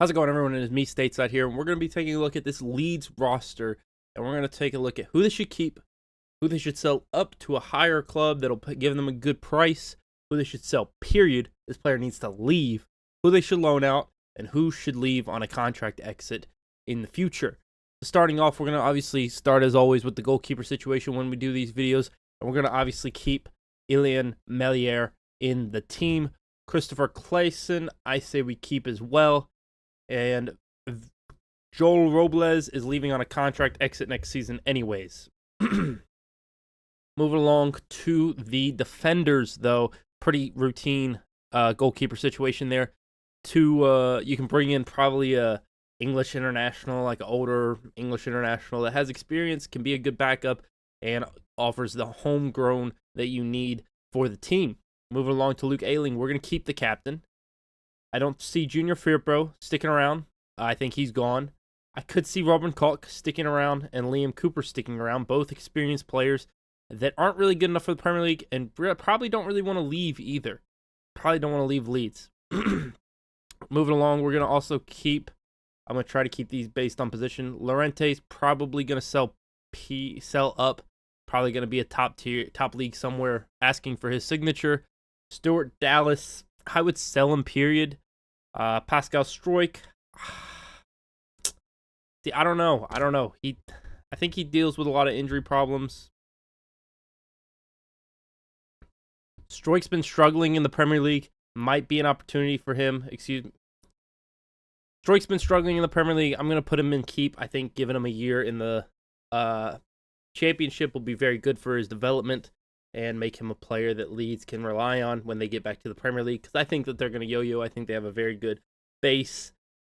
How's it going, everyone? It is me, Stateside here, and we're going to be taking a look at this Leeds roster, and we're going to take a look at who they should keep, who they should sell up to a higher club that'll give them a good price, who they should sell, period. This player needs to leave, who they should loan out, and who should leave on a contract exit in the future. So starting off, we're going to obviously start, as always, with the goalkeeper situation when we do these videos, and we're going to obviously keep Ilian Melier in the team. Christopher Clayson, I say we keep as well. And Joel Robles is leaving on a contract exit next season anyways. Moving along to the defenders, though. Pretty routine goalkeeper situation there. You can bring in probably a English international, like an older English international that has experience, can be a good backup, and offers the homegrown that you need for the team. Moving along to Luke Ayling, we're going to keep the captain. I don't see Junior Firpo sticking around. I think he's gone. I could see Robin Koch sticking around and Liam Cooper sticking around, both experienced players that aren't really good enough for the Premier League and probably don't really want to leave either. Probably don't want to leave Leeds. Moving along, we're going to also keep, I'm going to try to keep these based on position. Llorente's probably going to sell up. Probably going to be a top league somewhere asking for his signature. Stuart Dallas, I would sell him, period. Pascal Stroik, I don't know. I think he deals with a lot of injury problems. Stroik's been struggling in the Premier League. Might be an opportunity for him. Stroik's been struggling in the Premier League. I'm going to put him in keep. I think giving him a year in the Championship will be very good for his development and make him a player that Leeds can rely on when they get back to the Premier League. Because I think that they're going to yo-yo. I think they have a very good base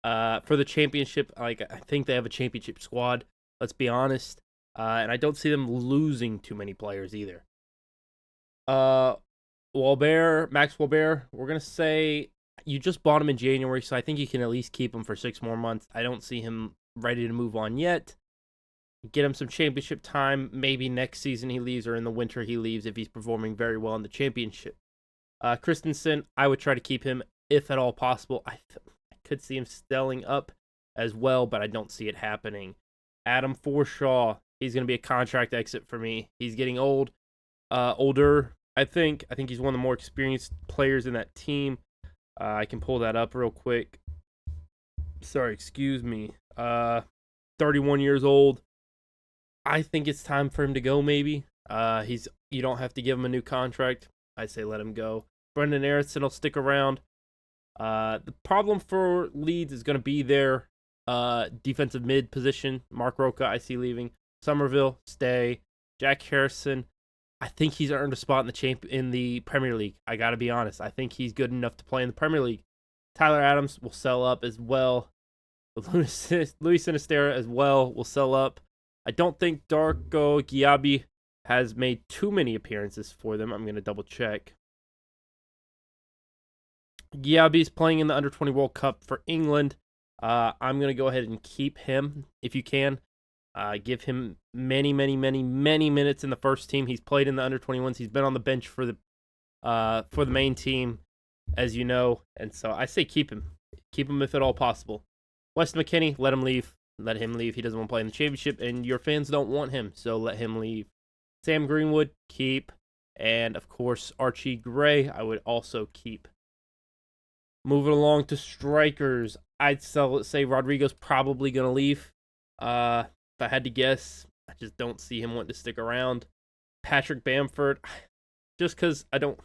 for the Championship. I think they have a Championship squad, let's be honest. And I don't see them losing too many players either. Max Walbert, we're going to say you just bought him in January, so I think you can at least keep him for 6 more months. I don't see him ready to move on yet. Get him some Championship time. Maybe next season he leaves, or in the winter he leaves if he's performing very well in the Championship. Christensen, I would try to keep him if at all possible. I could see him selling up as well, but I don't see it happening. Adam Forshaw, he's going to be a contract exit for me. He's getting older. I think he's one of the more experienced players in that team. I can pull that up real quick. Sorry, excuse me. 31 years old. I think it's time for him to go, maybe. You don't have to give him a new contract. I say let him go. Brendan Eriksson will stick around. The problem for Leeds is going to be their defensive mid position. Mark Roca, I see leaving. Somerville, stay. Jack Harrison, I think he's earned a spot in the Premier League. I got to be honest. I think he's good enough to play in the Premier League. Tyler Adams will sell up as well. Luis Sinisterra as well will sell up. I don't think Darko Giabi has made too many appearances for them. I'm going to double check. Giabi's playing in the Under-20 World Cup for England. I'm going to go ahead and keep him if you can. Give him many minutes in the first team. He's played in the Under-21s. He's been on the bench for the main team, as you know. And so I say keep him. Keep him if at all possible. Wes McKennie, let him leave. Let him leave. He doesn't want to play in the Championship, and your fans don't want him, so let him leave. Sam Greenwood, keep. And, of course, Archie Gray, I would also keep. Moving along to strikers, I'd say Rodrigo's probably going to leave. If I had to guess, I just don't see him wanting to stick around. Patrick Bamford, just because I don't...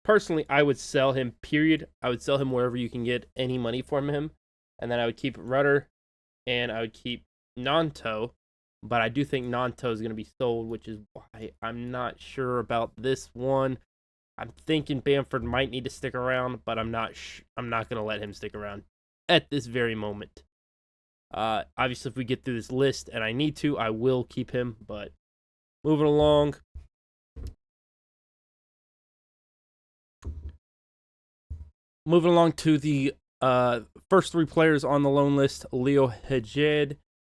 Personally, I would sell him, period. I would sell him wherever you can get any money from him. And then I would keep Rudder. And I would keep Nanto, but I do think Nanto is going to be sold, which is why I'm not sure about this one. I'm thinking Bamford might need to stick around, but I'm not going to let him stick around at this very moment. Obviously, if we get through this list and I need to, I will keep him, but moving along. Moving along to the first 3 players on the loan list. Leo Hejed,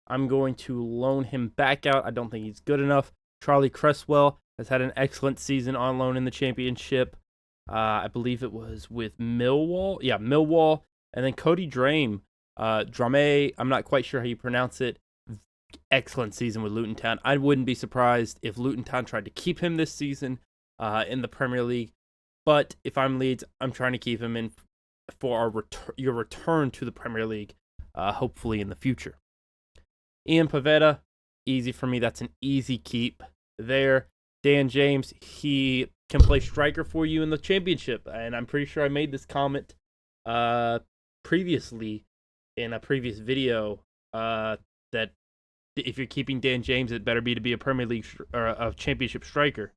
I'm going to loan him back out. I don't think he's good enough. Charlie Cresswell has had an excellent season on loan in the Championship. I believe it was with Millwall. Yeah, Millwall. And then Cody Drame, I'm not quite sure how you pronounce it. Excellent season with Luton Town. I wouldn't be surprised if Luton Town tried to keep him this season in the Premier League. But if I'm Leeds, I'm trying to keep him in for your return to the Premier League, hopefully in the future. Ian Pavetta, easy for me. That's an easy keep there. Dan James, he can play striker for you in the Championship. And I'm pretty sure I made this comment previously in a previous video that if you're keeping Dan James, it better be to be a Premier League or a Championship striker.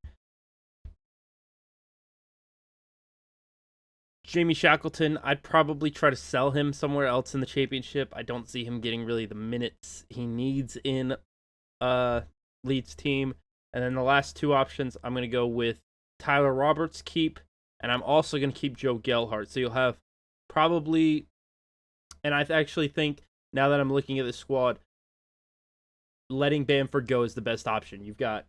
Jamie Shackleton, I'd probably try to sell him somewhere else in the Championship. I don't see him getting really the minutes he needs in Leeds team. And then the last two options, I'm going to go with Tyler Roberts keep, and I'm also going to keep Joe Gelhardt. So you'll have probably, and I actually think now that I'm looking at the squad, letting Bamford go is the best option. You've got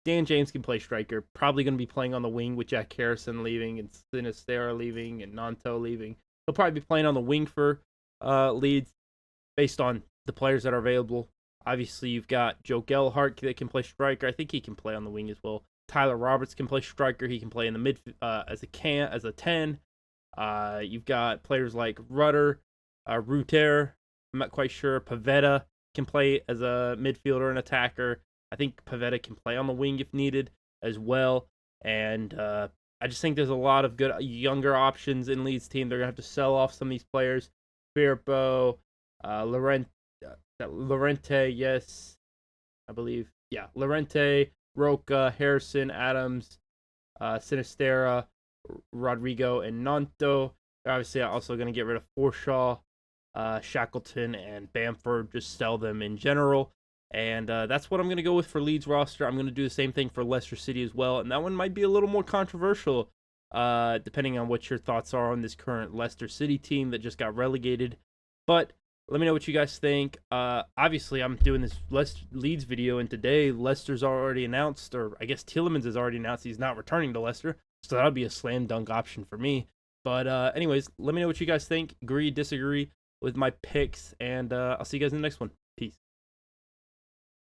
Dan James can play striker, probably going to be playing on the wing with Jack Harrison leaving and Sinistera leaving and Nanto leaving. He'll probably be playing on the wing for Leeds based on the players that are available. Obviously, you've got Joe Gelhardt that can play striker. I think he can play on the wing as well. Tyler Roberts can play striker. He can play in the mid as a 10. You've got players like Rutter, Ruter. I'm not quite sure. Pavetta can play as a midfielder and attacker. I think Pavetta can play on the wing if needed as well. And I just think there's a lot of good younger options in Leeds' team. They're going to have to sell off some of these players. Firpo, Lorente, yes, I believe. Yeah, Lorente, Roca, Harrison, Adams, Sinistera, Rodrigo, and Nanto. They're obviously also going to get rid of Forshaw, Shackleton, and Bamford. Just sell them in general. And that's what I'm going to go with for Leeds roster. I'm going to do the same thing for Leicester City as well. And that one might be a little more controversial, depending on what your thoughts are on this current Leicester City team that just got relegated. But let me know what you guys think. Obviously, I'm doing this Leeds video, and today Leicester's already announced, or I guess Tielemans has already announced he's not returning to Leicester. So that would be a slam dunk option for me. But anyways, let me know what you guys think. Agree, disagree with my picks, and I'll see you guys in the next one.